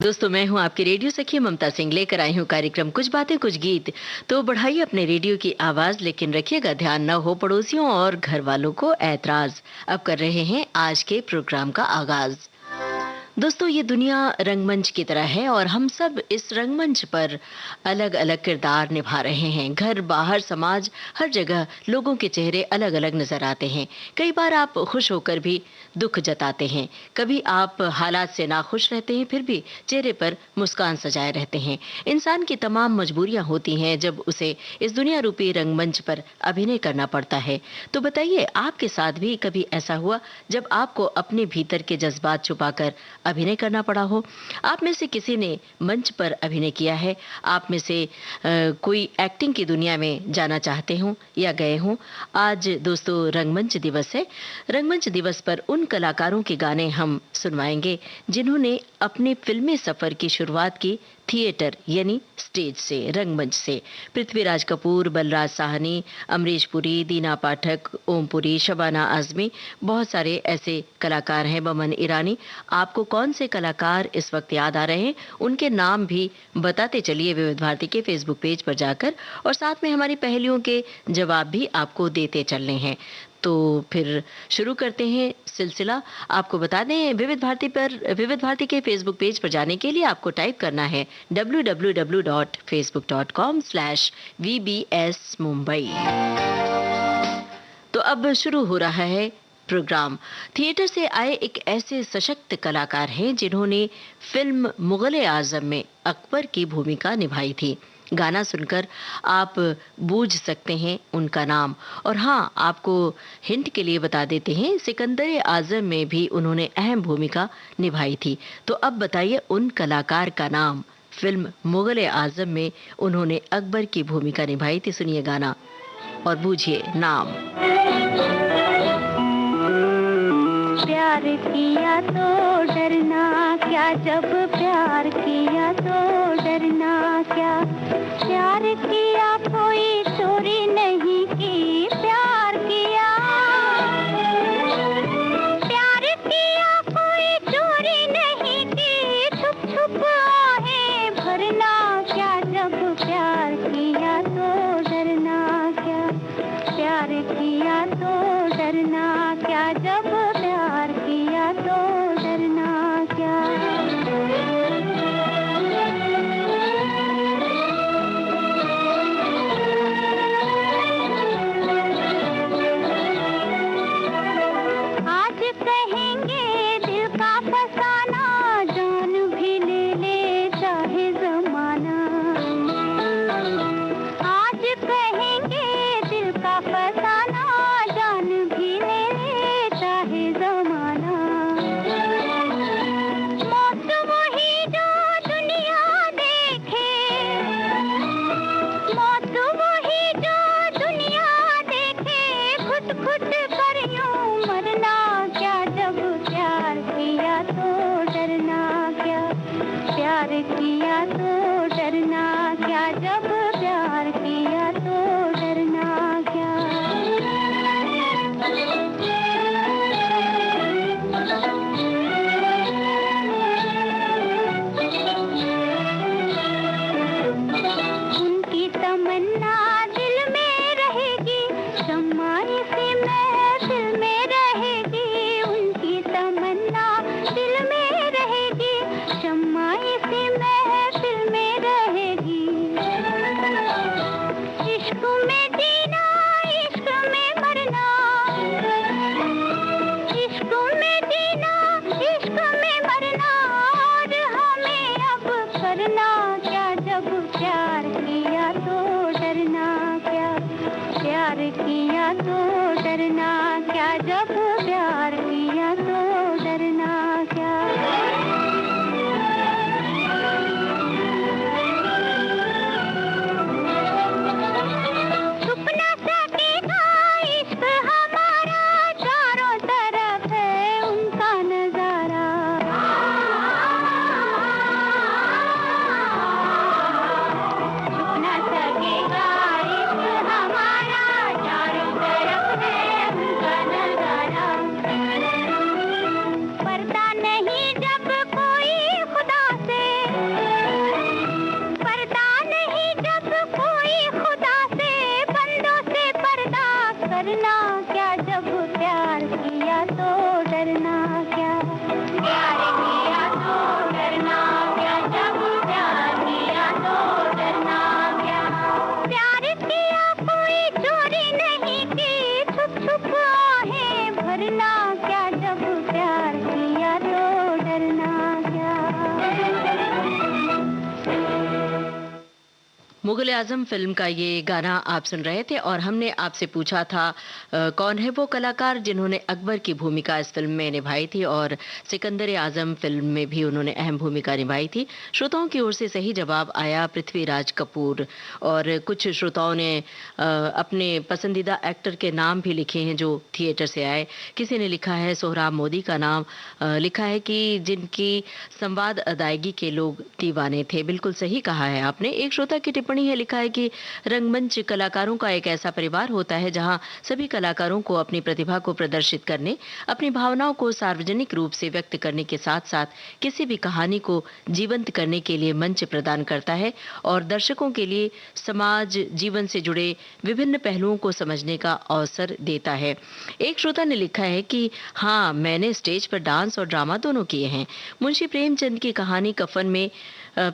दोस्तों, मैं हूं आपकी रेडियो सखी ममता सिंह, लेकर आई हूं कार्यक्रम कुछ बातें कुछ गीत। तो बढ़ाइए अपने रेडियो की आवाज, लेकिन रखिएगा ध्यान न हो पड़ोसियों और घर वालों को ऐतराज। अब कर रहे हैं आज के प्रोग्राम का आगाज। दोस्तों, ये दुनिया रंगमंच की तरह है और हम सब इस रंगमंच पर अलग अलग किरदार निभा रहे हैं। घर, बाहर, समाज, हर जगह लोगों के चेहरे अलग अलग नजर आते हैं। कई बार आप खुश होकर भी दुख जताते हैं, कभी आप हालात से नाखुश रहते हैं, फिर भी चेहरे पर मुस्कान सजाए रहते हैं। इंसान की तमाम मजबूरियां होती हैं जब उसे इस दुनिया रूपी रंगमंच पर अभिनय करना पड़ता है। तो बताइए, आपके साथ भी कभी ऐसा हुआ जब आपको अपने भीतर के जज्बात छुपाकर अभिनय करना पड़ा हो? आप में से किसी ने मंच पर अभिनय किया है? आप में से कोई एक्टिंग की दुनिया में जाना चाहते हो या गए हो? आज दोस्तों रंगमंच दिवस है। रंगमंच दिवस पर उन कलाकारों के गाने हम सुनवाएंगे जिन्होंने अपने फिल्मी सफर की शुरुआत की थिएटर यानी स्टेज से, रंगमंच से। पृथ्वीराज कपूर, बलराज साहनी, अमरीश पुरी, दीना पाठक, ओम पुरी, शबाना आजमी, बहुत सारे ऐसे कलाकार हैं, बमन ईरानी। आपको कौन से कलाकार इस वक्त याद आ रहे हैं, उनके नाम भी बताते चलिए विविध भारती के फेसबुक पेज पर जाकर, और साथ में हमारी पहेलियों के जवाब भी आपको देते चलने हैं। तो फिर शुरू करते हैं सिलसिला। आपको बता दें, विविध भारती के फेसबुक पेज पर जाने के लिए आपको टाइप करना है www.facebook.com/vbsmumbai। तो अब शुरू हो रहा है प्रोग्राम। थिएटर से आए एक ऐसे सशक्त कलाकार हैं जिन्होंने फिल्म मुगले आजम में अकबर की भूमिका निभाई थी। गाना सुनकर आप बूझ सकते हैं उनका नाम। और हाँ, आपको हिंट के लिए बता देते हैं, सिकंदर आजम में भी उन्होंने अहम भूमिका निभाई थी। तो अब बताइए उन कलाकार का नाम। फिल्म मुगले आजम में उन्होंने अकबर की भूमिका निभाई थी। सुनिए गाना और बूझिए नाम। प्यार किया तो डरना क्या, जब प्यार किया तो डरना क्या। प्यार किया कोई चोरी नहीं की, प्यार किया कोई चोरी नहीं की। छुप छुप आहें भरना क्या, जब प्यार किया तो डरना क्या। प्यार किया तो डरना क्या, जब प्यार किया तो डरना क्या। आज कहेंगे दिल का फसाना, जान भी ले ले चाहे जमाना। आज कहेंगे दिल का फसाना, जान भी ले ले चाहे जमाना। मौत वही जो दुनिया देखे, मौत वही जो दुनिया देखे। घुट घुट कर यूं मरना क्या, जब प्यार किया तो डरना क्या। प्यार किया तो डरना क्या, जब प्यार किया तो डरना क्या। उनकी तमन्ना दिल में रहेगी, शम्मा इसी महफिल में रहेगी। उनकी तमन्ना दिल में रहेगी, शम्मा इसी महफिल में रहेगी। इश्क में जीना, इश्क में मरना, इश्क में जीना, इश्क में मरना। और हमें अब करना क्या, जब प्यार किया तो डरना क्या। प्यार किया तो डरना क्या, जब प्यार किया तो डरना क्या। छुप न सकेगा इश्क हमारा, चारों तरफ है उनका नजारा। मुगल आजम फिल्म का ये गाना आप सुन रहे थे और हमने आपसे पूछा था कौन है वो कलाकार जिन्होंने अकबर की भूमिका इस फिल्म में निभाई थी और सिकंदर आजम फिल्म में भी उन्होंने अहम भूमिका निभाई थी। श्रोताओं की ओर से सही जवाब आया पृथ्वीराज कपूर। और कुछ श्रोताओं ने अपने पसंदीदा एक्टर के नाम भी लिखे हैं जो थिएटर से आए। किसी ने लिखा है सोहराब मोदी का नाम लिखा है कि जिनकी संवाद अदायगी के लोग दीवाने थे। बिल्कुल सही कहा है आपने। एक श्रोता की टिप्पणी है, लिखा है कि रंगमंच कलाकारों का एक ऐसा परिवार होता है जहां सभी कलाकारों को अपनी प्रतिभा को प्रदर्शित करने, अपनी भावनाओं को सार्वजनिक रूप से व्यक्त करने के साथ साथ किसी भी कहानी को जीवंत करने के लिए मंच प्रदान करता है और दर्शकों के लिए समाज जीवन से जुड़े विभिन्न पहलुओं को समझने का अवसर देता है। एक श्रोता ने लिखा है कि हाँ, मैंने स्टेज पर डांस और ड्रामा दोनों किए हैं। मुंशी प्रेमचंद की कहानी कफन में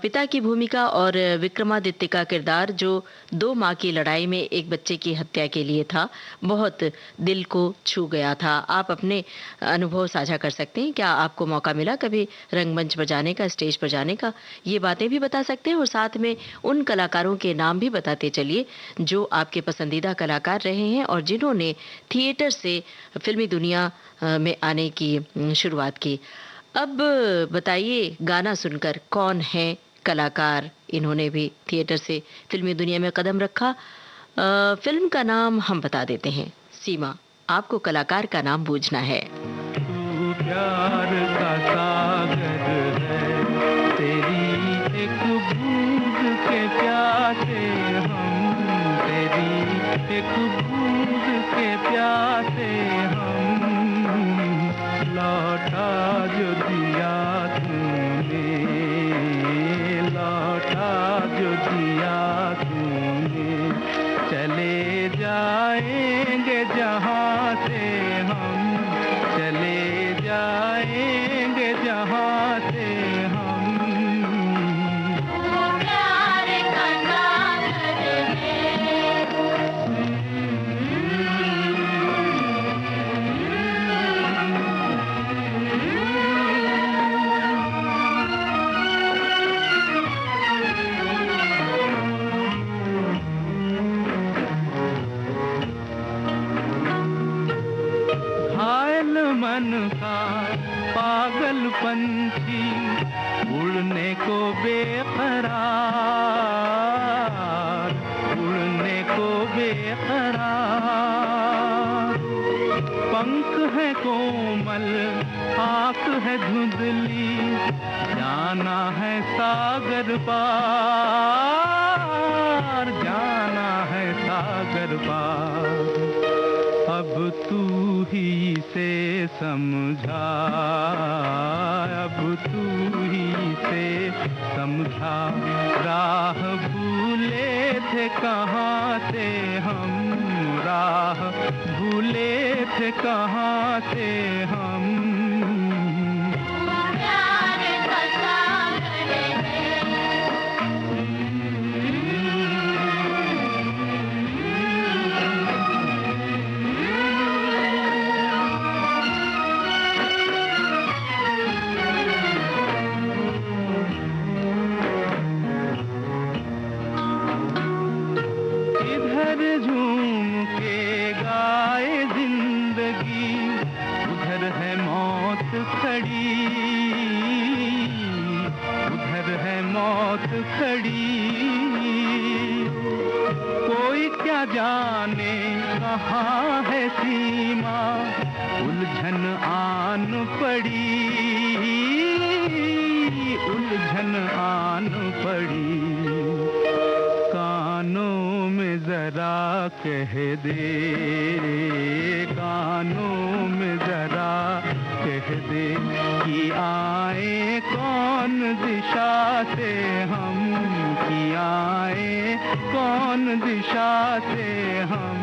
पिता की भूमिका और विक्रमादित्य का किरदार जो 2 माँ की लड़ाई में एक बच्चे की हत्या के लिए था, बहुत दिल को छू गया था। आप अपने अनुभव साझा कर सकते हैं। क्या आपको मौका मिला कभी रंगमंच पर जाने का, स्टेज पर जाने का? ये बातें भी बता सकते हैं और साथ में उन कलाकारों के नाम भी बताते चलिए जो आपके पसंदीदा कलाकार रहे हैं और जिन्होंने थिएटर से फिल्मी दुनिया में आने की शुरुआत की। अब बताइए गाना सुनकर कौन है कलाकार, इन्होंने भी थिएटर से फिल्मी दुनिया में कदम रखा। फिल्म का नाम हम बता देते हैं, सीमा। आपको कलाकार का नाम बूझना है। तू प्यार का सागर है, तेरी एक बूंद के प्यासे हम, तेरी एक बूंद के प्यासे हम, लौटा जो दिया तूने, लौटा जो दिया तूने, चले जाएंगे जहाँ से हम, चले जाएंगे जहाँ से हम। मन का पागल पंछी उड़ने को बेकरार, उड़ने को बेकरार, पंख है कोमल, आँख है धुंधली, जाना है सागर पार, जाना है सागर पार। अब तू ही से समझा, अब तू ही से समझा, राह भूले थे कहाँ से हम, राह भूले थे कहाँ से हम। खड़ी कोई क्या जाने कहाँ है सीमा, उलझन आन पड़ी, उलझन आन पड़ी। कानों में जरा कह दे, कानों में जरा कह दे कि आए कौन दिशा से हम, कि आए कौन दिशा से हम।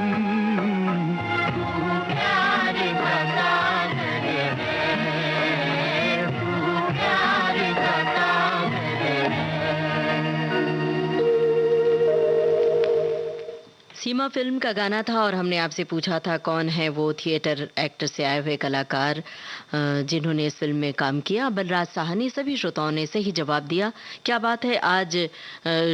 तू प्यार का सागर है, तू प्यार का सागर है। सीमा फिल्म का गाना था और हमने आपसे पूछा था कौन है वो थिएटर एक्टर से आए हुए कलाकार जिन्होंने इस फिल्म में काम किया। बलराज साहनी। सभी श्रोताओं ने सही जवाब दिया। क्या बात है, आज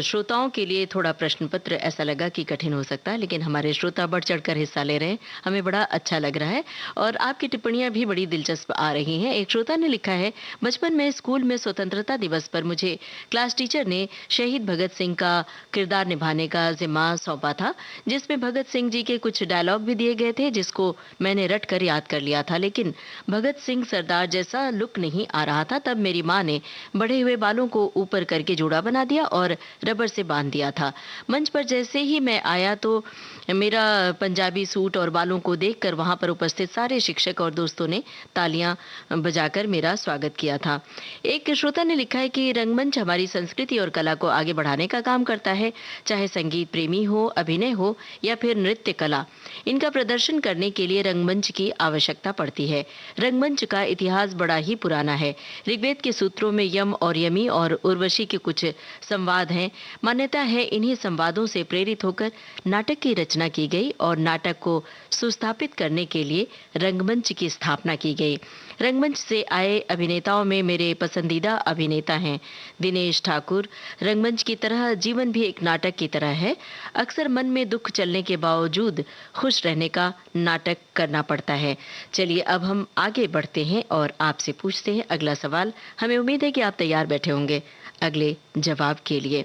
श्रोताओं के लिए थोड़ा प्रश्न पत्र ऐसा लगा कि कठिन हो सकता है, लेकिन हमारे श्रोता बढ़ चढ़कर हिस्सा ले रहे हैं, हमें बड़ा अच्छा लग रहा है और आपकी टिप्पणियां भी बड़ी दिलचस्प आ रही हैं। एक श्रोता ने लिखा है, बचपन में स्कूल में स्वतंत्रता दिवस पर मुझे क्लास टीचर ने शहीद भगत सिंह का किरदार निभाने का जिम्मा सौंपा था, जिसमें भगत सिंह जी के कुछ डायलॉग भी दिए गए थे जिसको मैंने रट कर याद कर लिया था, लेकिन भगत सिंह सरदार जैसा लुक नहीं आ रहा था। तब मेरी माँ ने बढ़े हुए बालों को ऊपर करके जूड़ा बना दिया और रबर से बांध दिया था। मंच पर जैसे ही मैं आया तो मेरा पंजाबी सूट और बालों को देखकर वहां पर उपस्थित सारे शिक्षक और दोस्तों ने तालियां बजाकर मेरा स्वागत किया था। एक श्रोता ने लिखा है कि रंगमंच हमारी संस्कृति और कला को आगे बढ़ाने का काम करता है, चाहे संगीत प्रेमी हो, अभिनय हो या फिर नृत्य कला। इनका प्रदर्शन करने के लिए रंगमंच की आवश्यकता पड़ती है। रंगमंच का इतिहास बड़ा ही पुराना है। ऋग्वेद के सूत्रों में यम और यमी और उर्वशी के कुछ संवाद हैं। मान्यता है इन्हीं संवादों से प्रेरित होकर नाटक की रचना की गई और नाटक को सुस्थापित करने के लिए रंगमंच की स्थापना की गई। रंगमंच से आए अभिनेताओं में मेरे पसंदीदा अभिनेता हैं दिनेश ठाकुर। रंगमंच की तरह जीवन भी एक नाटक की तरह है। अक्सर मन में दुख चलने के बावजूद खुश रहने का नाटक करना पड़ता है। चलिए अब हम आगे बढ़ते हैं और आपसे पूछते हैं अगला सवाल। हमें उम्मीद है कि आप तैयार बैठे होंगे अगले जवाब के लिए।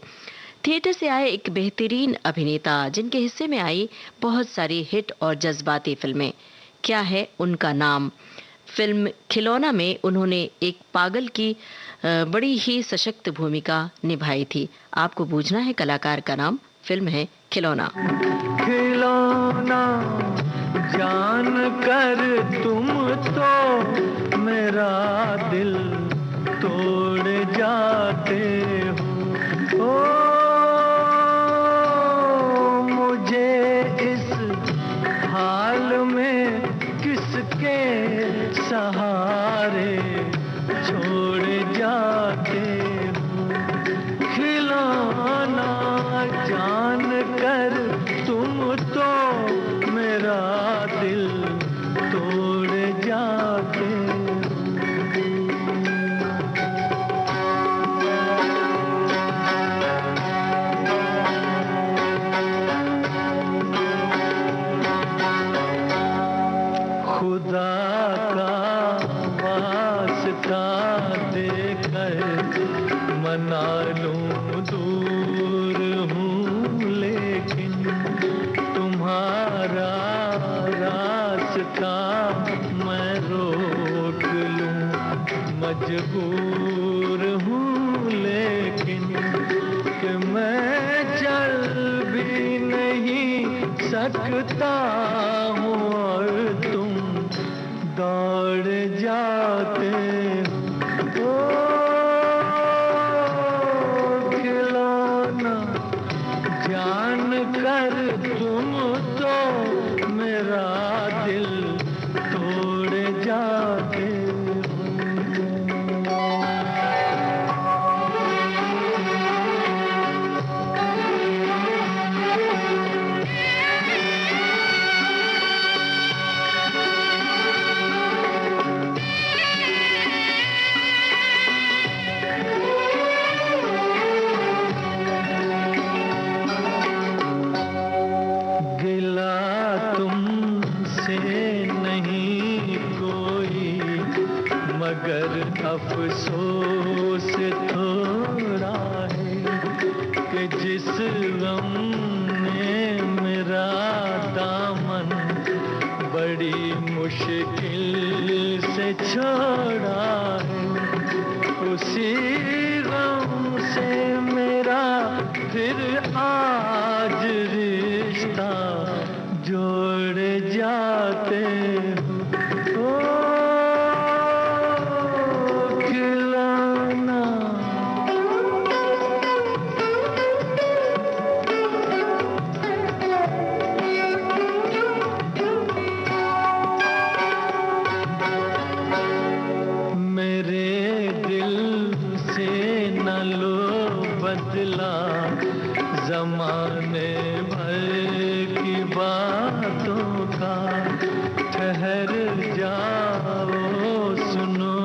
थिएटर से आए एक बेहतरीन अभिनेता जिनके हिस्से में आई बहुत सारी हिट और जज्बाती फिल्में, क्या है उनका नाम? फिल्म खिलौना में उन्होंने एक पागल की बड़ी ही सशक्त भूमिका निभाई थी। आपको बूझना है कलाकार का नाम। फिल्म है खिलौना। खिलौना जान कर तुम तो मेरा दिल तोड़ जाते हो। मुझे इस हाल में किसके सहारे छोड़ जाते हो। खिलौना जान कर तुम तो मेरा दिल तोड़ जाते हो। खुदा का वास्ता देकर मना लूं दूर हूँ, लेकिन तुम्हारा रास्ता मैं रोक लूं मजबूर हूँ, लेकिन कि मैं चल भी नहीं सकता हूँ और तुम दौड़ जाते हो। खिलौना जान कर तुम तो मेरा दिल तोड़ जाते हो। मगर अफसोस थोड़ा है कि जिस गम ने मेरा दामन बड़ी मुश्किल से छोड़ा है, उसी गम से मेरा फिर आज रिश्ता जोड़ जाते हो। मेरे दिल से न लो बदला, जमाने भर की बातों का ठहर जाओ, सुनो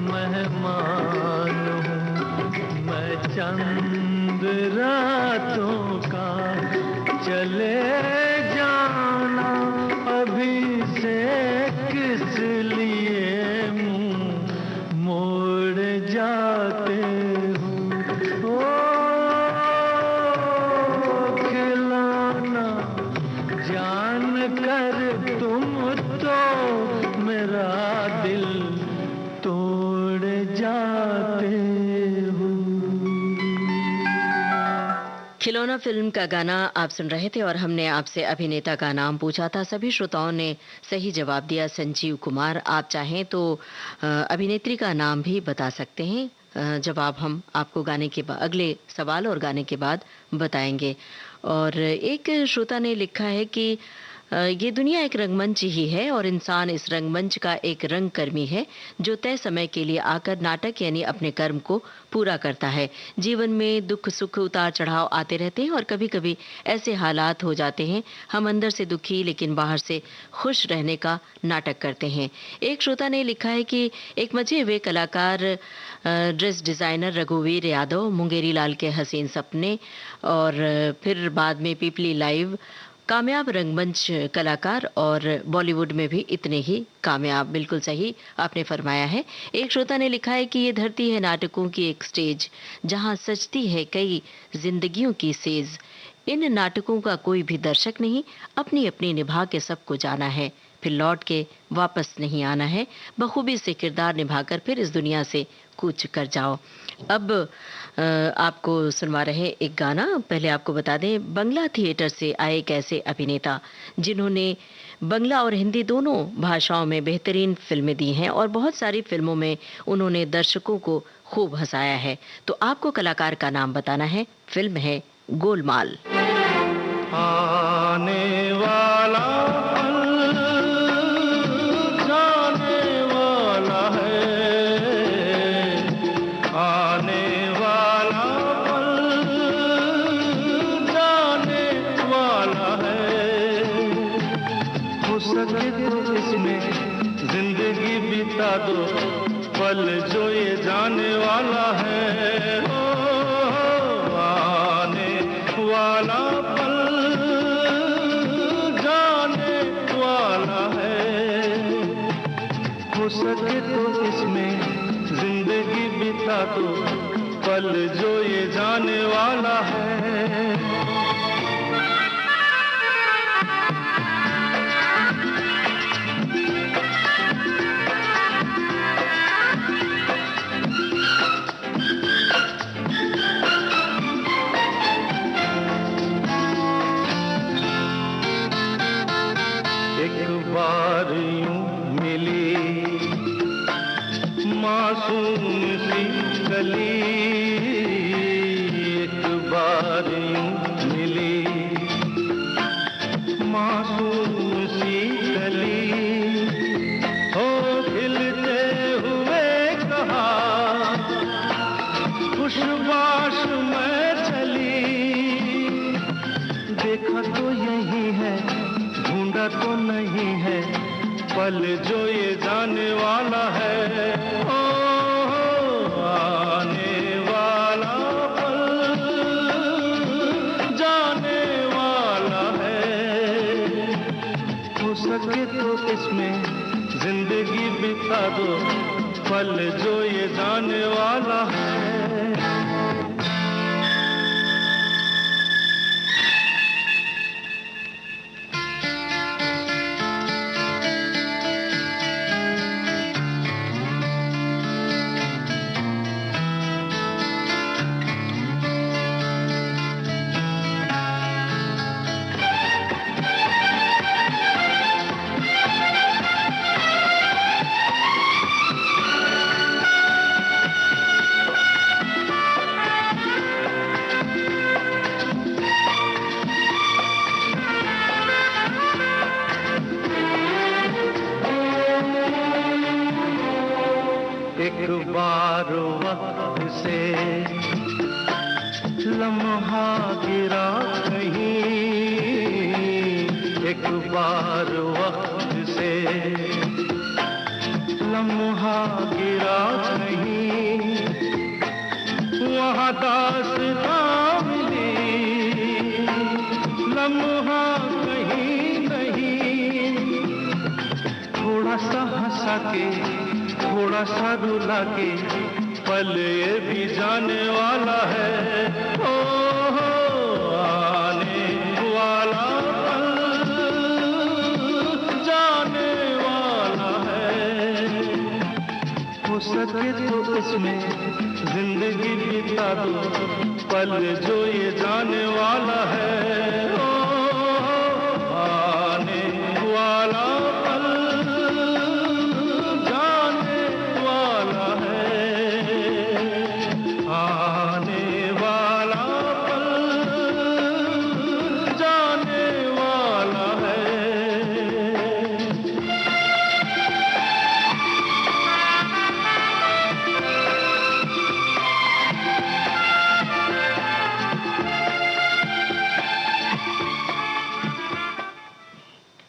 मेहमान हूँ मैं चंद रातों का, चले जाना अभी से किस लिए मुंह मोड़ जाते हो। ओ खिलौना जान कर तुम तो मेरा दिल तोड़ जाते हो। खिलौना फिल्म का गाना आप सुन रहे थे और हमने आपसे अभिनेता का नाम पूछा था। सभी श्रोताओं ने सही जवाब दिया, संजीव कुमार। आप चाहें तो अभिनेत्री का नाम भी बता सकते हैं। जवाब हम आपको गाने के बाद, अगले सवाल और गाने के बाद बताएंगे। और एक श्रोता ने लिखा है कि ये दुनिया एक रंगमंच ही है और इंसान इस रंगमंच का एक रंगकर्मी है जो तय समय के लिए आकर नाटक यानी अपने कर्म को पूरा करता है। जीवन में दुख सुख उतार चढ़ाव आते रहते हैं और कभी कभी ऐसे हालात हो जाते हैं हम अंदर से दुखी लेकिन बाहर से खुश रहने का नाटक करते हैं। एक श्रोता ने लिखा है कि एक मजे हुए कलाकार ड्रेस डिजाइनर रघुवीर यादव, मुंगेरी लाल के हसीन सपने और फिर बाद में पीपली लाइव, कामयाब रंगमंच कलाकार और बॉलीवुड में भी इतने ही कामयाब। बिल्कुल सही आपने फरमाया है। एक श्रोता ने लिखा है कि ये धरती है नाटकों की एक स्टेज जहां सजती है कई जिंदगियों की सेज। इन नाटकों का कोई भी दर्शक नहीं, अपनी अपनी निभा के सबको जाना है, फिर लौट के वापस नहीं आना है। बखूबी से किरदार निभाकर फिर इस दुनिया से कूच कर जाओ। अब आपको सुनवा रहे एक गाना। पहले आपको बता दें, बंगला थिएटर से आए एक ऐसे अभिनेता जिन्होंने बंगला और हिंदी दोनों भाषाओं में बेहतरीन फिल्में दी हैं और बहुत सारी फिल्मों में उन्होंने दर्शकों को खूब हंसाया है। तो आपको कलाकार का नाम बताना है। फिल्म है गोलमाल। आने वाला दो पल जो ये जाने वाला है, आने वाला पल जाने वाला है। हो सके तो इसमें जिंदगी बिता दो पल जो ये जाने वाला है। मासूम सी गली एक बार मिली, मासूम सी गली हो खिलते हुए कहा खुशबाश में चली। देखा तो यही है, ढूंढा तो नहीं है, पल जो ये जाने वाला है। आने वाला पल जाने वाला है। हो सके तो इसमें जिंदगी बिता दो पल जो ये जाने वाला है। एक बार वक्त से लम्हा गिरा कहीं एक बार वक्त से, लम्हा गिरा कहीं वहाँ दास्तां मिली, लम्हा कहीं नहीं, थोड़ा सा हंसा के थोड़ा सा रुला के पल ये भी जाने वाला है, ओ आने वाला पल जाने वाला है। हो सके तो इसमें जिंदगी बिता दो, पल जो ये जाने वाला है, ओ आने वाला पल जाने वाला है, आने वाला पल जाने वाला है।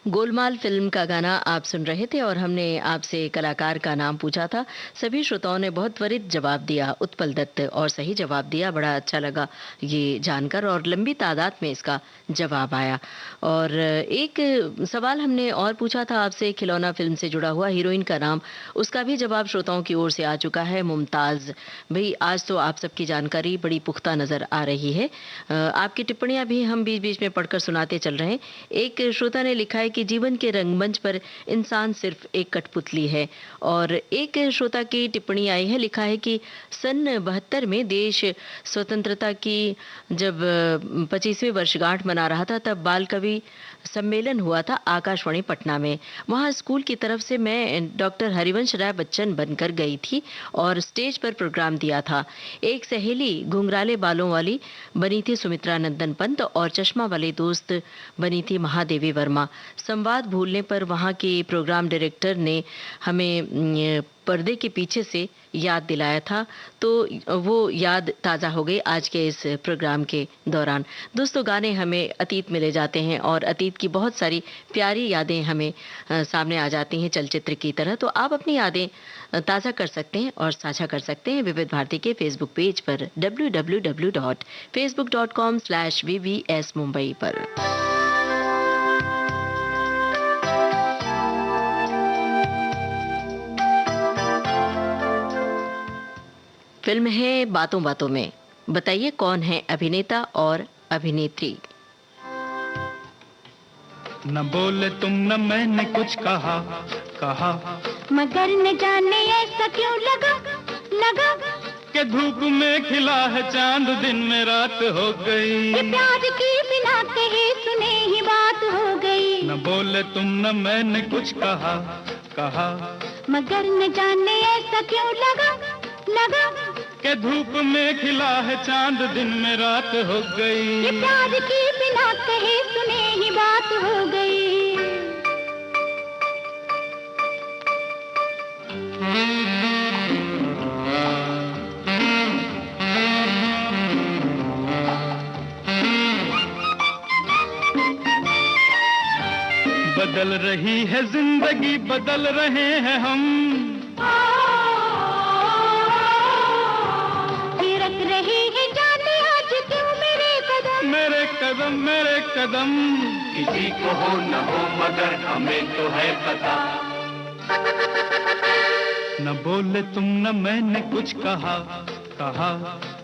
गोलमाल फिल्म का गाना आप सुन रहे थे और हमने आपसे कलाकार का नाम पूछा था। सभी श्रोताओं ने बहुत त्वरित जवाब दिया, उत्पल दत्त, और सही जवाब दिया। बड़ा अच्छा लगा ये जानकर, और लंबी तादाद में इसका जवाब आया। और एक सवाल हमने और पूछा था आपसे, खिलौना फिल्म से जुड़ा हुआ, हीरोइन का नाम, उसका भी जवाब श्रोताओं की ओर से आ चुका है, मुमताज। भाई आज तो आप सबकी जानकारी बड़ी पुख्ता नजर आ रही है। आपकी टिप्पणियां भी हम बीच बीच में पढ़कर सुनाते चल रहे हैं। एक श्रोता ने लिखा है कि जीवन के रंगमंच पर इंसान सिर्फ एक कठपुतली है। और एक श्रोता की टिप्पणी आई है, लिखा है कि सन 72 में देश स्वतंत्रता की जब 25वीं वर्षगांठ मना रहा था, तब बाल कवि सम्मेलन हुआ था आकाशवाणी पटना में। वहां स्कूल की तरफ से मैं डॉक्टर हरिवंश राय बच्चन बनकर गई थी और स्टेज पर प्रोग्राम दिया था। एक सहेली घुंघराले बालों वाली बनी थी सुमित्रा नंदन पंत, और चश्मा वाले दोस्त बनी थी महादेवी वर्मा। संवाद भूलने पर वहां के प्रोग्राम डायरेक्टर ने हमें पर्दे के पीछे से याद दिलाया था, तो वो याद ताज़ा हो गई आज के इस प्रोग्राम के दौरान। दोस्तों, गाने हमें अतीत में ले जाते हैं और अतीत की बहुत सारी प्यारी यादें हमें सामने आ जाती हैं चलचित्र की तरह। तो आप अपनी यादें ताज़ा कर सकते हैं और साझा कर सकते हैं विविध भारती के फेसबुक पेज पर www.facebook.com/VVS मुंबई पर। फिल्म है बातों बातों में। बताइए कौन है अभिनेता और अभिनेत्री। न बोले तुम न मैंने कुछ कहा, मगर न जाने ऐसा क्यों लगा कि धूप में खिला है चांद, दिन में रात हो गई। ये प्यार की बिना कहे सुने ही बात हो गई। न बोले तुम न मैंने कुछ कहा, मगर न जाने ऐसा क्यों लगा कि धूप में खिला है चांद, दिन में रात हो गई। ये प्यार की बिना कहे सुने ही बात हो गई। बदल रही है जिंदगी, बदल रहे हैं हम, थिरक रही है जाने आज क्यों मेरे कदम। किसी को हो न हो मगर हमें तो है पता। न बोले तुम न मैंने कुछ कहा,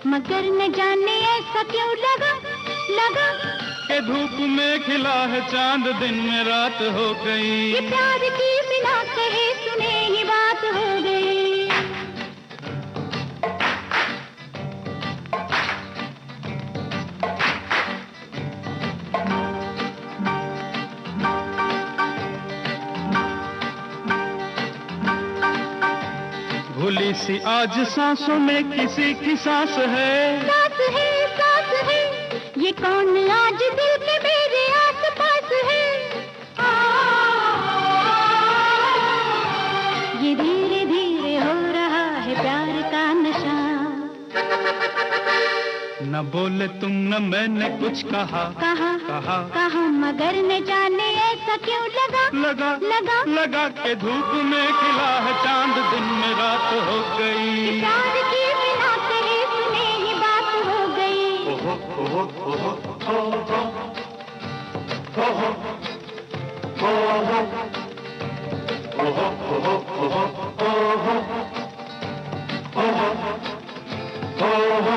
मगर न जाने ऐसा क्यों लगा कि धूप में खिला है चांद, दिन में रात हो गई। ये प्यार की बिना कहे सुने ही बात हो गई। भूली सी आज सांसों में किसी की सांस है, सांस है, ये कौन आज दिल के मेरे आस-पास है। ये धीरे धीरे हो रहा है प्यार का नशा। न बोले तुम न मैंने कुछ कहा कहा कहा कहा मगर न जाने ऐसा क्यों लगा लगा लगा लगा के धूप में खिला है चांद, दिन में रात हो गई। प्यार की बिना कहे सुने ही बात हो गई। ओहो ओहो ओहो ओहो ओहो ओहो ओहो ओहो ओहो ओहो ओहो।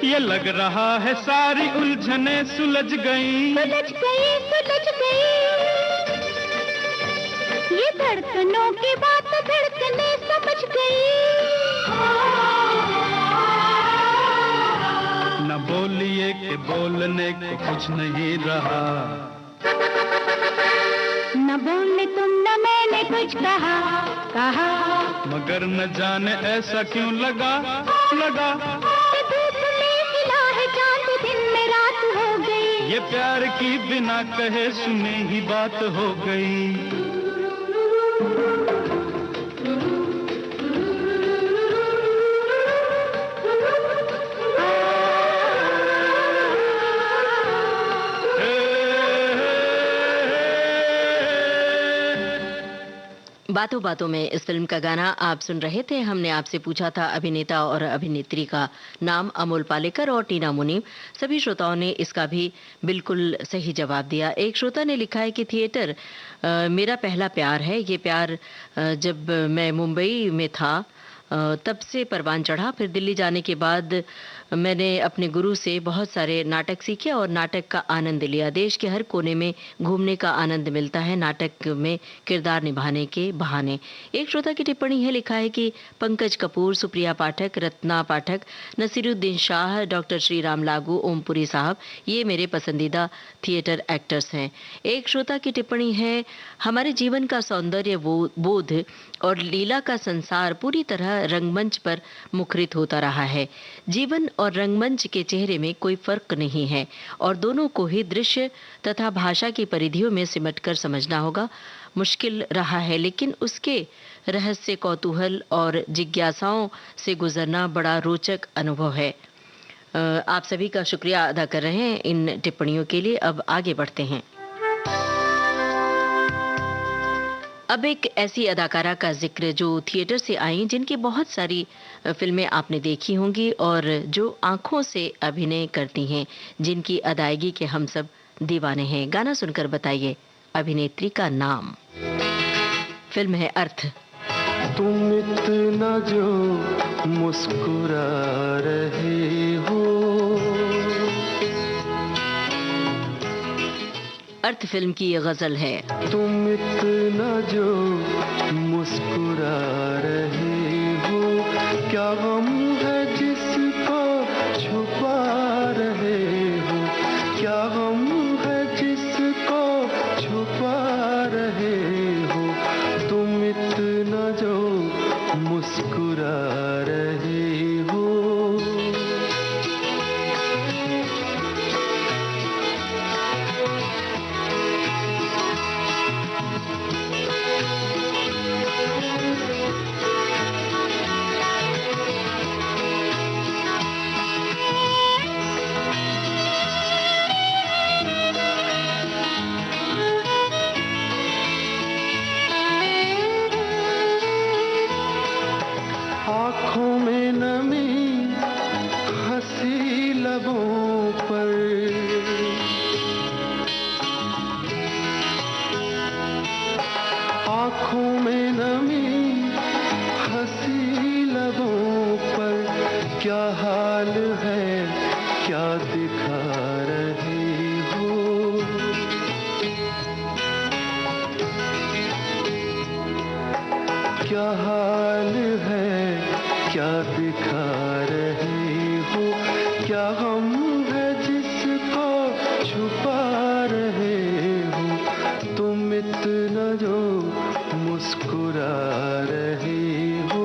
ये लग रहा है सारी उलझने सुलझ गई, सुलझ गई सुलझ गई। ये धड़कनों की बात धड़कने समझ गई। न बोलिए कि बोलने को कुछ नहीं रहा, न बोले तुम न मैंने कुछ कहा कहा मगर न जाने ऐसा क्यों लगा लगा। धूप में खिला है चांद, दिन में रात हो गई। ये प्यार की बिना कहे सुने ही बात हो गई। बातों बातों में इस फिल्म का गाना आप सुन रहे थे। हमने आपसे पूछा था अभिनेता और अभिनेत्री का नाम। अमोल पालेकर और टीना मुनीम। सभी श्रोताओं ने इसका भी बिल्कुल सही जवाब दिया। एक श्रोता ने लिखा है कि थिएटर मेरा पहला प्यार है। ये प्यार जब मैं मुंबई में था तब से परवान चढ़ा। फिर दिल्ली जाने के बाद मैंने अपने गुरु से बहुत सारे नाटक सीखे और नाटक का आनंद लिया। देश के हर कोने में घूमने का आनंद मिलता है नाटक में किरदार निभाने के बहाने। एक श्रोता की टिप्पणी है, लिखा है कि पंकज कपूर, सुप्रिया पाठक, रत्ना पाठक, नसीरुद्दीन शाह, डॉक्टर श्री राम लागू, ओमपुरी साहब ये मेरे पसंदीदा थिएटर एक्टर्स हैं। एक श्रोता की टिप्पणी है, हमारे जीवन का सौंदर्य बोध और लीला का संसार पूरी तरह रंगमंच पर मुखरित होता रहा है। जीवन और रंगमंच के चेहरे में कोई फर्क नहीं है और दोनों को ही दृश्य तथा भाषा की परिधियों में सिमटकर समझना होगा। मुश्किल रहा है लेकिन उसके रहस्य, कौतूहल और जिज्ञासाओं से गुजरना बड़ा रोचक अनुभव है। आप सभी का शुक्रिया अदा कर रहे हैं इन टिप्पणियों के लिए। अब आगे बढ़ते हैं। अब एक ऐसी अदाकारा का जिक्र जो थिएटर से आई, जिनकी बहुत सारी फिल्में आपने देखी होंगी और जो आंखों से अभिनय करती हैं, जिनकी अदायगी के हम सब दीवाने हैं। गाना सुनकर बताइए अभिनेत्री का नाम। फिल्म है अर्थ। तुम इतना जो मुस्कुरा रहे हो। अर्थ फिल्म की ये गजल है। तुम इतना जो मुस्कुरा रहे हो, क्या गम है जिसको छुपा रहे हो, क्या गम है जिसको छुपा रहे हो। तुम इतना जो मुस्कुरा रहे हो। आँखों में नमी, हंसी लबों पर, आँखों में नमी, हंसी लबों पर, क्या हाल है क्या दिखा रहे हो। क्या हाल है क्या दिखा रहे हो, क्या गम है जिसको छुपा रहे हो। तुम इतना जो मुस्कुरा रहे हो।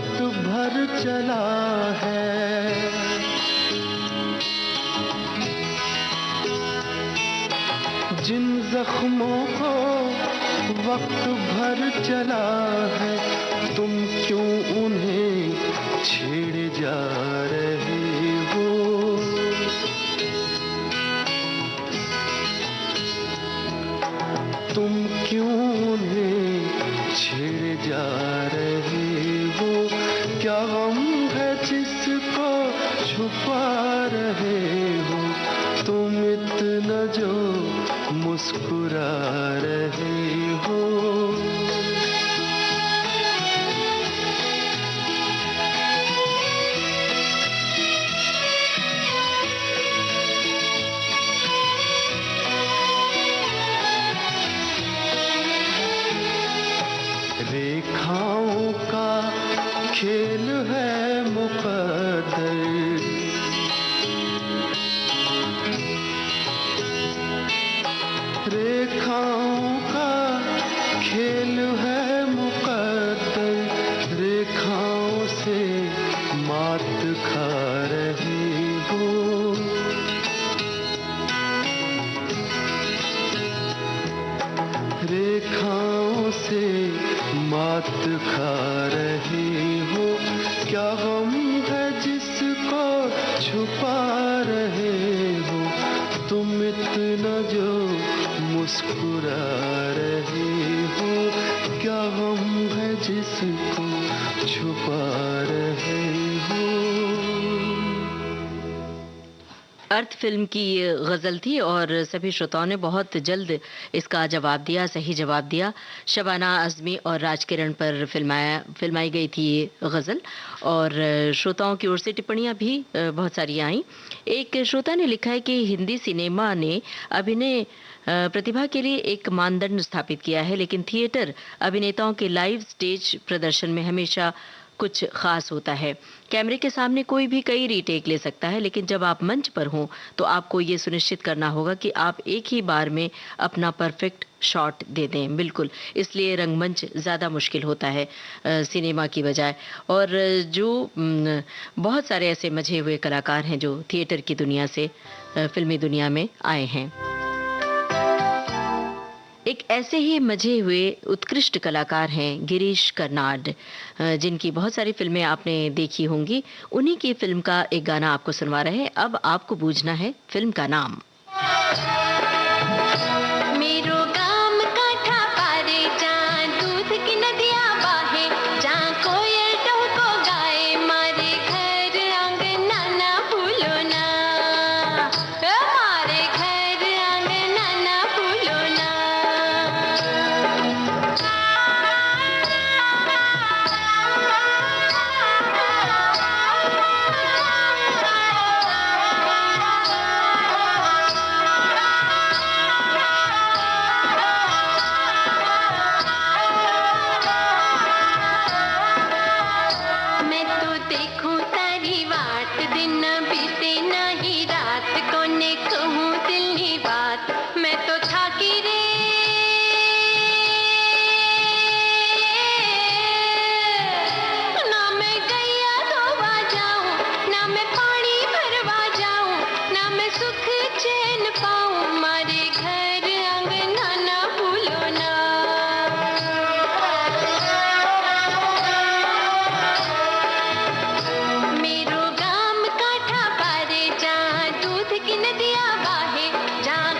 वक्त भर चला है। जिन जख्मों को वक्त भर चला है, तुम क्यों उन्हें छेड़े जा रहे हो? तुम क्यों उन्हें छेड़े जा रहे हो? क्या गम है जिसको छुपा रहे हो? तुम इतना जो मुस्कुरा रहे हो। रेखाओं का खेल है मुकद्दर, रेखाओं का खेल है मुकद्दर, रेखाओं से मात खा रहे हो। रेखाओं से मात खा रहे हो। क्या गम है जिसको छुपा रहे हो? तुम इतना जो मुस्कुरा रहे हो। क्या गम है जिसको छुपा रहे हो? अर्थ फिल्म की ये गज़ल थी और सभी श्रोताओं ने बहुत जल्द इसका जवाब दिया, सही जवाब दिया। शबाना आज़मी और राज किरण पर फिल्माई गई थी ये गज़ल और श्रोताओं की ओर से टिप्पणियां भी बहुत सारी आईं। एक श्रोता ने लिखा है कि हिंदी सिनेमा ने अभिनय प्रतिभा के लिए एक मानदंड स्थापित किया है, लेकिन थिएटर अभिनेताओं के लाइव स्टेज प्रदर्शन में हमेशा कुछ खास होता है। कैमरे के सामने कोई भी कई रीटेक ले सकता है, लेकिन जब आप मंच पर हों तो आपको ये सुनिश्चित करना होगा कि आप एक ही बार में अपना परफेक्ट शॉट दे दें। बिल्कुल, इसलिए रंगमंच ज़्यादा मुश्किल होता है सिनेमा की बजाय। और जो बहुत सारे ऐसे मजे हुए कलाकार हैं जो थिएटर की दुनिया से फिल्मी दुनिया में आए हैं। एक ऐसे ही मजे हुए उत्कृष्ट कलाकार हैं गिरीश कर्नाड, जिनकी बहुत सारी फिल्में आपने देखी होंगी। उन्हीं की फिल्म का एक गाना आपको सुनवा रहे हैं। अब आपको बूझना है फिल्म का नाम। मेरो गाम काठा पारे जहाँ दूध की नदियाँ बाहे, जहाँ कोयल टहको गाए, मारे घर आंगना ना भूलो ना, मारे घर आंगना ना भूलो ना। मैं तो देखूं तारी वाट, दिन बीते नहीं रात, कोने कहूं दिल की बात, मैं तो थाकी रे। ना मैं गैया धोवा जाऊं, ना मैं पानी भरवा जाऊं, ना मैं सुख चैन पाऊं, मारे घर आंगना ना भूलो ना। मेरो गाम काठा पारे जहाँ दूध की नदियाँ बाहे, जहाँ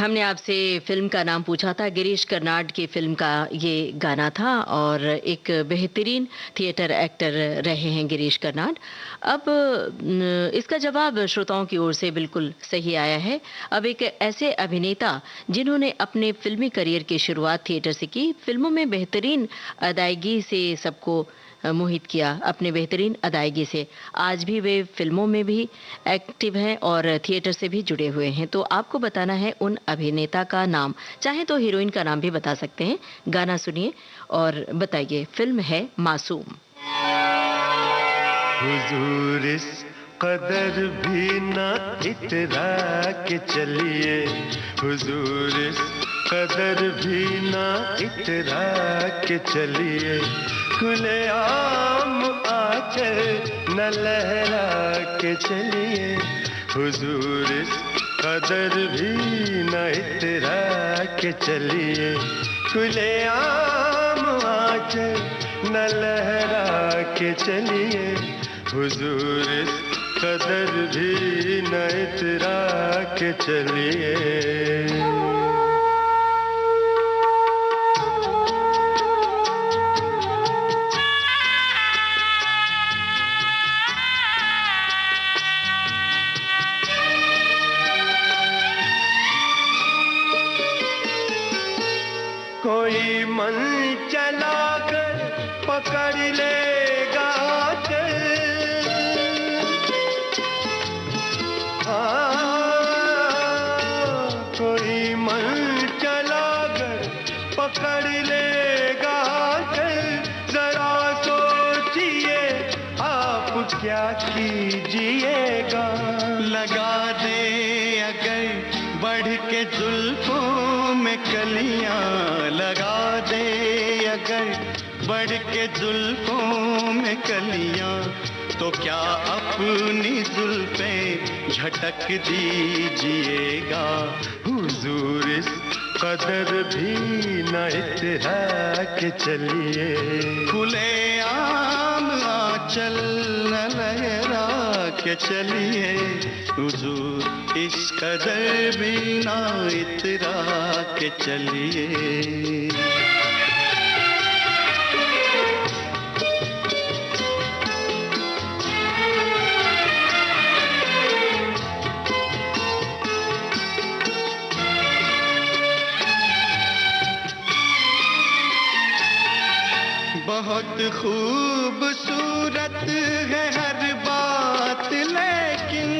हमने आपसे फिल्म का नाम पूछा था, गिरीश कर्नाड की फिल्म का ये गाना था और एक बेहतरीन थिएटर एक्टर रहे हैं गिरीश कर्नाड। अब इसका जवाब श्रोताओं की ओर से बिल्कुल सही आया है। अब एक ऐसे अभिनेता जिन्होंने अपने फिल्मी करियर की शुरुआत थिएटर से की, फिल्मों में बेहतरीन अदायगी से सबको मोहित किया, अपने बेहतरीन अदायगी से। आज भी वे फिल्मों में भी एक्टिव हैं और थिएटर से भी जुड़े हुए हैं। तो आपको बताना है उन अभिनेता का नाम, चाहे तो हीरोइन का नाम भी बता सकते हैं। गाना सुनिए और बताइए। फिल्म है मासूम। हुजूर इस कदर भी ना इतरा के चलिए, हुजूर इस कदर भी ना इतरा के चलिए, खुले आम आकर न लहरा के चलिए, हुजूर इस कदर भी न इतरा के चलिए, खुले आम आकर न लहरा के चलिए, हुजूर इस कदर भी न इतरा के चलिए। कोई मन चलाकर पकड़ लेगा चल, कोई मन चलाकर पकड़ लेगा चल, जरा सोचिए आप क्या कीजिएगा, लगा दे अगर बढ़ के जुल्फों में कलियां, लगा दे अगर बढ़ के जुल्फों में कलियां, तो क्या अपनी जुल्फें झटक दीजिएगा, हुजूर इस कदर भी न इतरा के चलिए, खुले आम आंचल न लहरा के चलिए, हुजूर इस कदर भी ना इतरा के चलिए। बहुत खूबसूरत है हर बात, लेकिन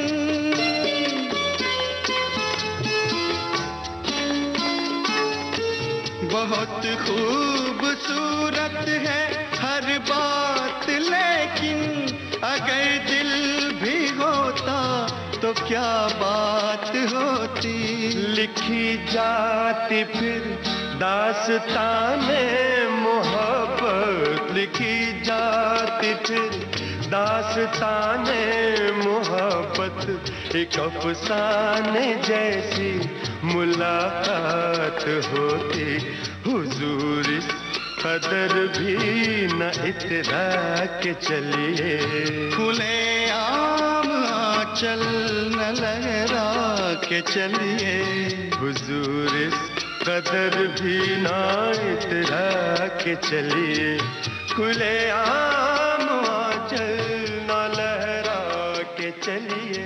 बहुत खूबसूरत है हर बात, लेकिन अगर दिल भी होता तो क्या बात होती, लिखी जाती फिर दास्ताने मोहब्बत, लिखी जाती फिर दास्ताने मोहब्बत, एक अफसाने जैसी मुलाकात होती, हुजूर इस कदर भी न इतरा के चलिए, खुले आम आंचल न लहरा के चलिए, हुजूर इस कदर भी ना इतरा के चलिए, खुले आम आंचल न लहरा के चलिए,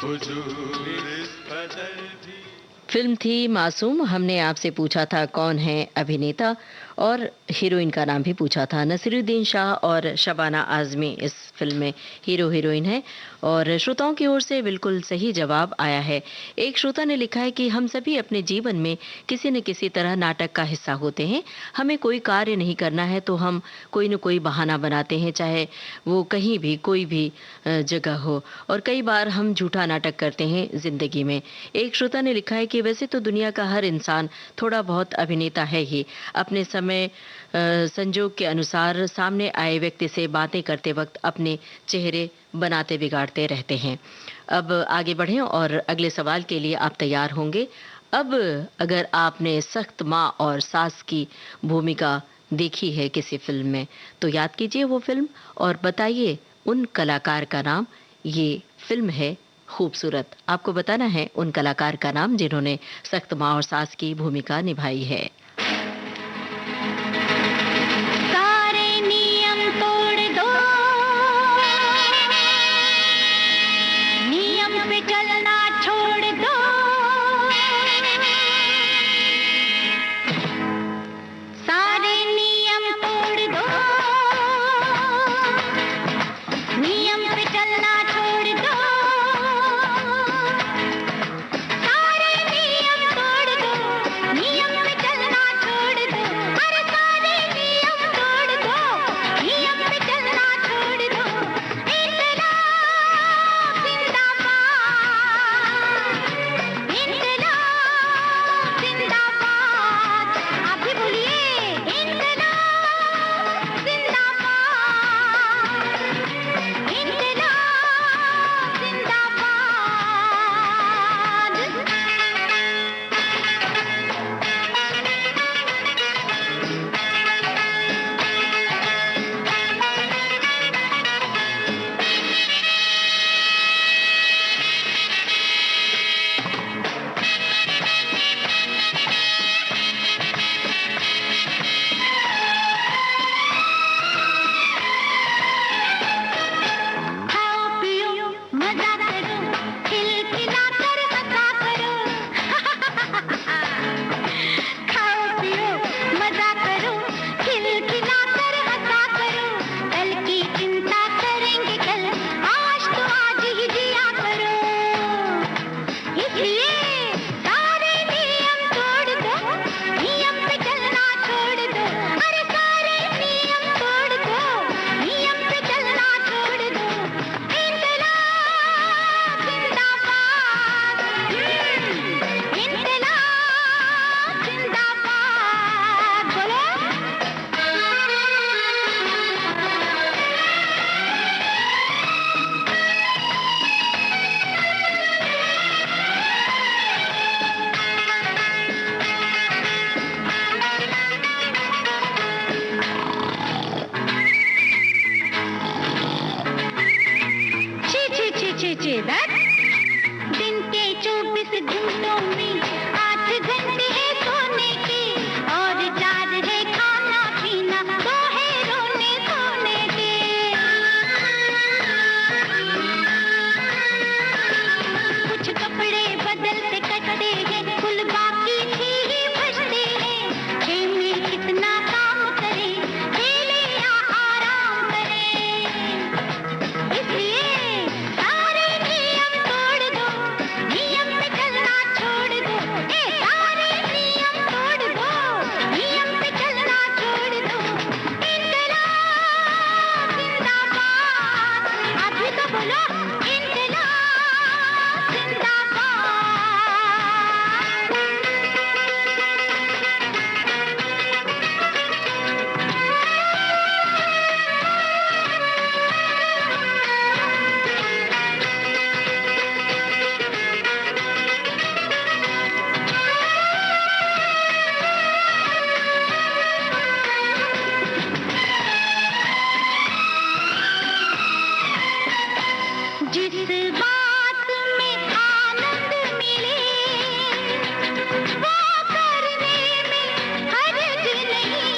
हुजूर इस कदर भी। फिल्म थी मासूम। हमने आपसे पूछा था कौन है अभिनेता और हीरोइन का नाम भी पूछा था। नसीरुद्दीन शाह और शबाना आज़मी इस फिल्म में हीरो हीरोइन है और श्रोताओं की ओर से बिल्कुल सही जवाब आया है। एक श्रोता ने लिखा है कि हम सभी अपने जीवन में किसी न किसी तरह नाटक का हिस्सा होते हैं। हमें कोई कार्य नहीं करना है तो हम कोई न कोई बहाना बनाते हैं, चाहे वो कहीं भी कोई भी जगह हो, और कई बार हम झूठा नाटक करते हैं जिंदगी में। एक श्रोता ने लिखा है कि वैसे तो दुनिया का हर इंसान थोड़ा बहुत अभिनेता है ही। अपने समय संजोग के अनुसार सामने आए व्यक्ति से बातें करते वक्त अपने चेहरे बनाते बिगाड़ते रहते हैं। अब आगे बढ़ें और अगले सवाल के लिए आप तैयार होंगे। अब अगर आपने सख्त माँ और सास की भूमिका देखी है किसी फिल्म में तो याद कीजिए वो फिल्म और बताइए उन कलाकार का नाम। ये फिल्म है खूबसूरत। आपको बताना है उन कलाकार का नाम जिन्होंने सख्त माँ और सास की भूमिका निभाई है। सारे नियम तोड़ दो, नियम पे चलना छोड़ दो, सारे नियम तोड़ दो, नियम पे चलना छोड़ दो, सारे नियम तोड़ दो, नियम पे चलना छोड़ दो, अरे सारे नियम तोड़ दो, नियम पे चलना छोड़ दो, इनकलाब जिंदाबाद, इनकलाब जिंदाबाद, आप भी बोलिए इनकलाब जिंदाबाद, इनकलाब खाओ पियो मजा करो, खिलखिला कर हंसा करो, खाओ पियो मजा करो, खिलखिला कर हंसा करो, कल की चिंता करेंगे कल, आज तो आज ही जिया करो, इसलिए सारे नियम तोड़ दो, नियम पे चलना छोड़ दो, अरे सारे नियम तोड़ दो, नियम पे चलना छोड़ दो, इनकलाब जिंदाबाद, इनकलाब जिंदाबाद, बोलो। छी दैट दिन के 24 घंटों में 8 घंटे है सोने के, और 4 है खाना पीना, 2 है रोने सोने के, कुछ कपड़े बदलते कटते हैं, कुल बाकी 6 ही बचते हैं, 6 में कितना काम करे, खेले या आराम करे, इसलिए सारे नियम तोड़ दो, नियम पे चलना छोड़ दो, सारे नियम तोड़ दो, नियम पे चलना छोड़ दो, इनकलाब जिंदाबाद, आप भी तो बोलो इनकलाब जिस बात में आनंद मिले, वो करने में हर्ज नहीं,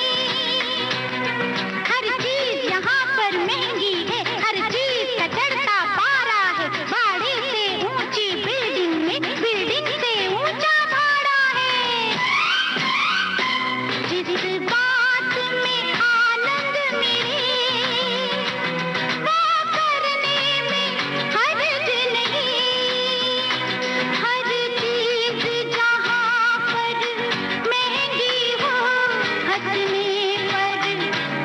हर चीज यहाँ पर महंगी है, हर चीज का चढ़ता पारा है, भाड़े से ऊंची बिल्डिंग में बिल्डिंग से ऊंचा भाड़ा है, जिस बात में आनंद मिले, वो करने में हर्ज नहीं, हर चीज जहाँ पर महंगी हो, हंसने पर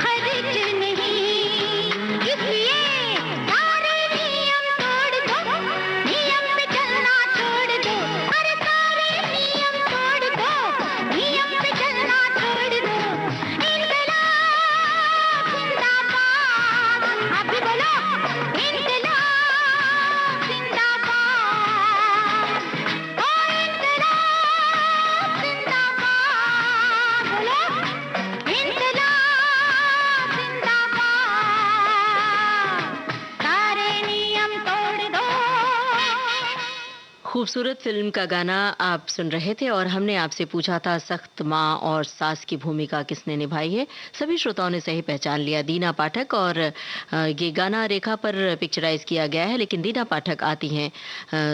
खर्च नहीं, इसलिए सारे नियम तोड़ दो, नियम पे चलना छोड़ दो, अरे सारे नियम तोड़ दो, नियम पे चलना छोड़ दो, इनकलाब जिंदाबाद, आप भी बोलो इनकलाब जिंदाबाद, ओ इनकलाब जिंदाबाद, बोलो इनकलाब जिंदाबाद, सारे नियम तोड़ दो, खूबसूरत फिल्म का गाना आप सुन रहे थे और हमने आपसे पूछा था सख्त माँ और सास की भूमिका किसने निभाई है। सभी श्रोताओं ने सही पहचान लिया, दीना पाठक। और ये गाना रेखा पर पिक्चराइज किया गया है, लेकिन दीना पाठक आती हैं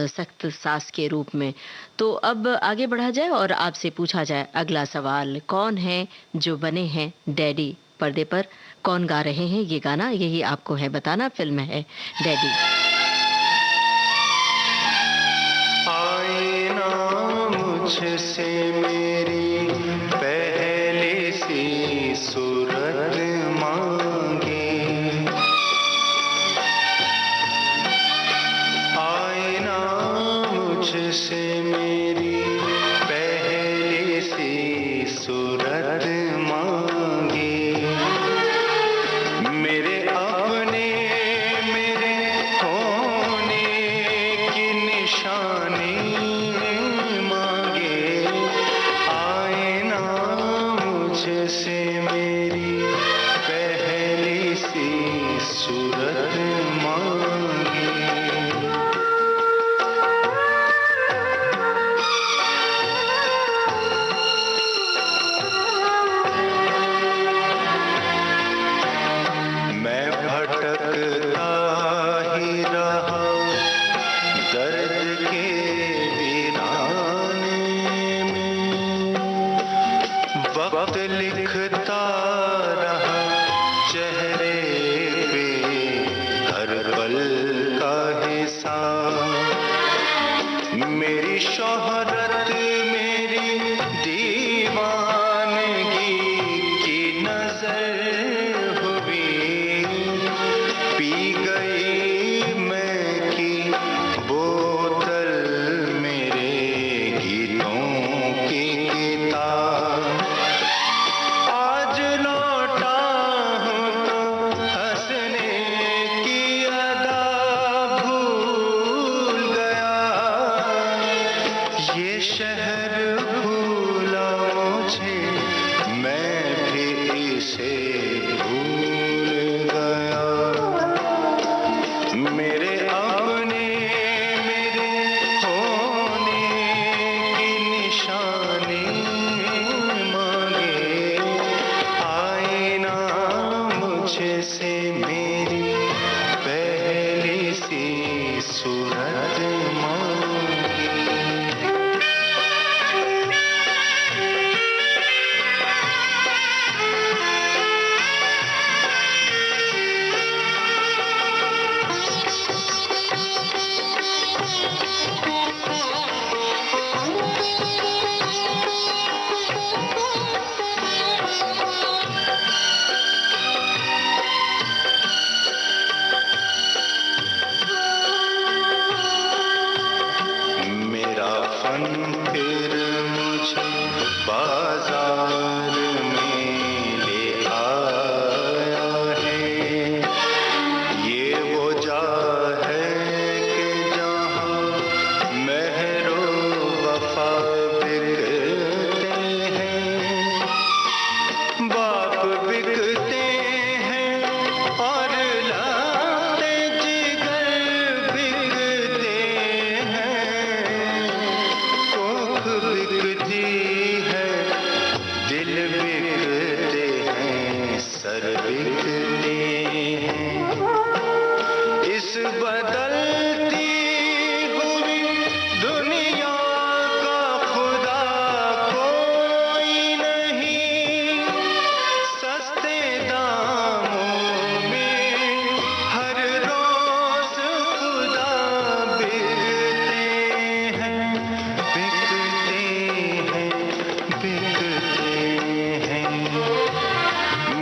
सख्त सास के रूप में। तो अब आगे बढ़ा जाए और आपसे पूछा जाए अगला सवाल, कौन है जो बने हैं डैडी? पर्दे पर कौन गा रहे हैं ये गाना, यही आपको है बताना। फिल्म है डैडी। आईना मुझसे मेरी पहली सी सूरत मांगे, आईना मुझसे मेरी पहली सी सूरत मांगे, मेरे अपने मेरे होने की निशानी मांगे, आईना मुझसे मेरी पहली सी सूरत मांगे। मैं भटकता ही रहा दर्द के वीराने में, वक्त लिखता रहा चेहरे पे हर पल का हिसाब, मेरी शोहरत मेरी दीवानगी की नजर हुई, पी गई मैं की बोतल मेरे गीतों की किताब, आज लौटा हूँ तो हंसने की अदा भूल गया, ये शहर भूला मुझे, मैं भी इसे भूल गया, मेरे अपने मेरे होने की निशानी मांगे, आईना मुझसे मेरी पहली सी सूरत मांगे। मेरा फन फिर मुझे बाजार में ले आया है, ये वो जा है कि जहाँ मेहरो वफा बिकते हैं, बाप बिकते हैं और लाते जिगर बिकते हैं, कोख बिकती है, दिल बिकते हैं, सर बिकते हैं, इस बदलती हुई दुनिया का खुदा कोई नहीं, सस्ते दामों में हर रोज खुदा बिकते हैं, बिकते हैं, बिकते हैं,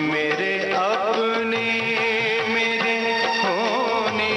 मेरे अपने मेरे होने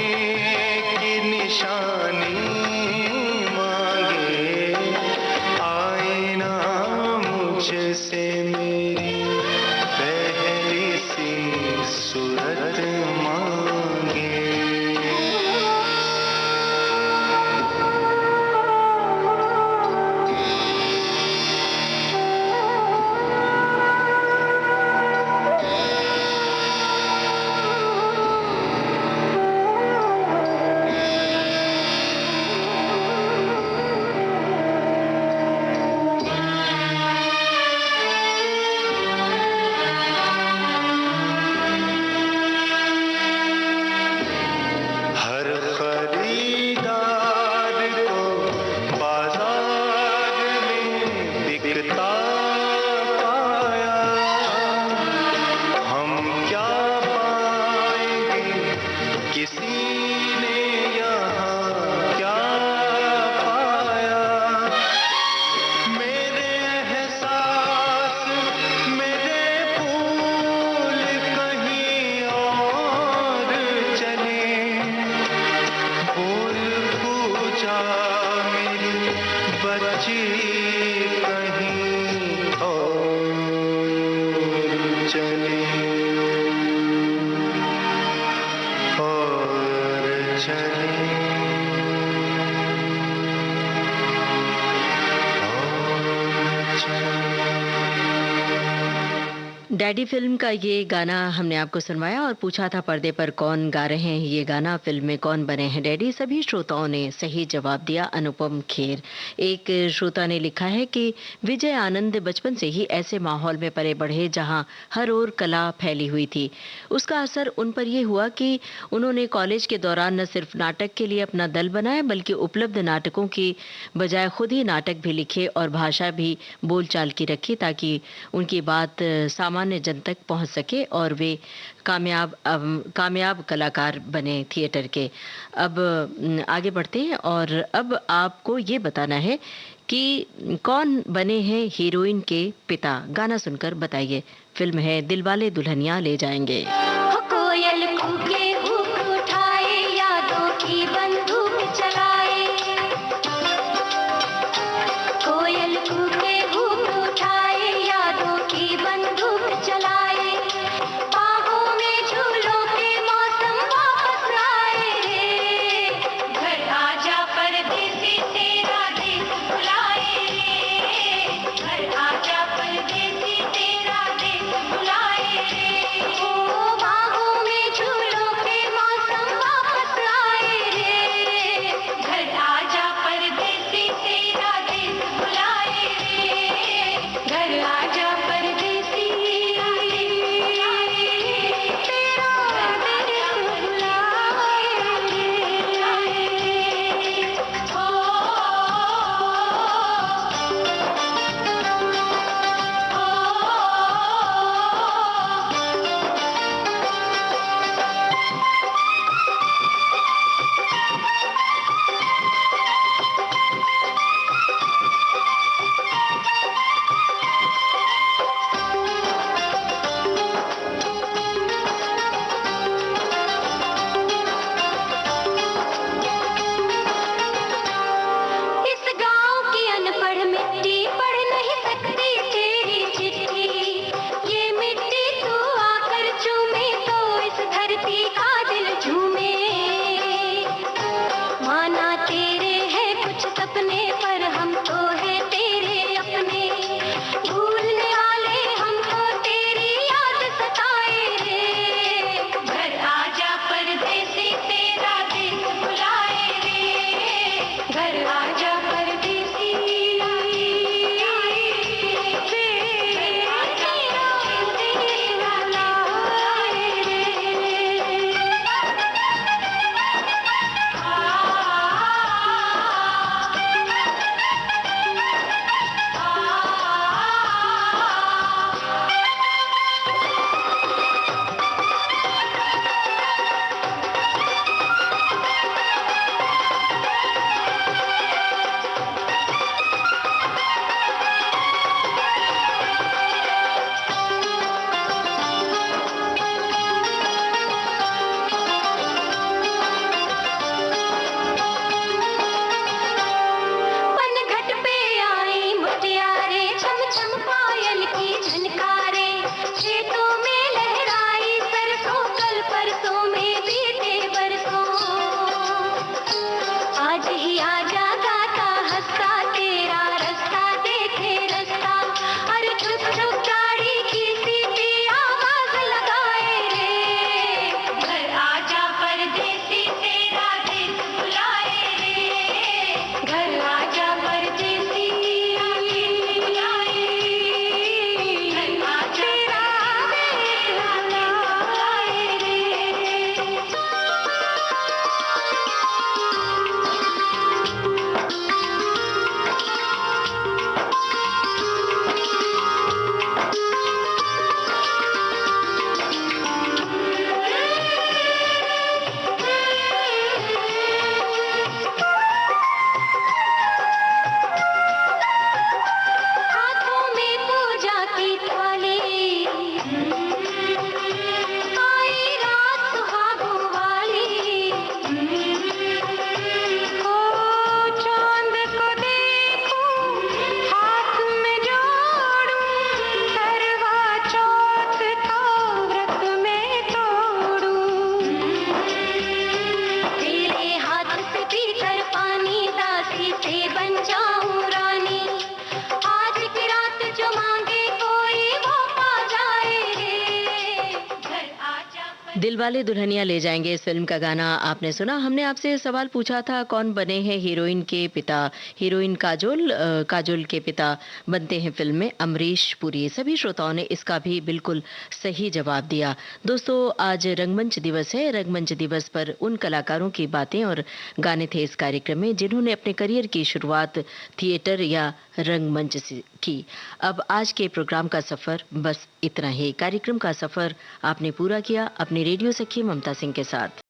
चले और चले। डैडी फिल्म का ये गाना हमने आपको सुनवाया और पूछा था पर्दे पर कौन गा रहे हैं ये गाना, फिल्म में कौन बने हैं डैडी। सभी श्रोताओं ने सही जवाब दिया, अनुपम खेर। एक श्रोता ने लिखा है कि विजय आनंद बचपन से ही ऐसे माहौल में पले बढ़े जहां हर ओर कला फैली हुई थी। उसका असर उन पर यह हुआ कि उन्होंने कॉलेज के दौरान न सिर्फ नाटक के लिए अपना दल बनाया बल्कि उपलब्ध नाटकों की बजाय खुद ही नाटक भी लिखे और भाषा भी बोलचाल की रखी ताकि उनकी बात सामान्य जन तक पहुंच सके और वे कामयाब कलाकार बने थिएटर के। अब आगे बढ़ते हैं और अब आपको ये बताना है कि कौन बने हैं हीरोइन के पिता। गाना सुनकर बताइए। फिल्म है दिलवाले दुल्हनिया ले जाएंगे। कोयल कूके हुक उठाए, यादों की बंदूक चलाए। कोयल कूके हुक उठाए, यादों की बंदूक चलाए। बाहों में झूलों के मौसम वापस आए रे। घर आजा परदेसी तेरा देश बुलाए रे। घर आजा परदेसी तेरा देश बुलाए रे। ओ दिलवाले दुल्हनिया ले जाएंगे इस फिल्म का गाना आपने सुना। हमने आपसे सवाल पूछा था कौन बने हैं हीरोइन के पिता। हीरोइन काजोल, काजोल के पिता बनते हैं फिल्म में अमरीश पुरी। सभी श्रोताओं ने इसका भी बिल्कुल सही जवाब दिया। दोस्तों, आज रंगमंच दिवस है। रंगमंच दिवस पर उन कलाकारों की बातें और गाने थे इस कार्यक्रम में जिन्होंने अपने करियर की शुरुआत थिएटर या रंगमंच से की। अब आज के प्रोग्राम का सफर बस इतना ही। कार्यक्रम का सफर आपने पूरा किया अपने रेडियो सखी ममता सिंह के साथ।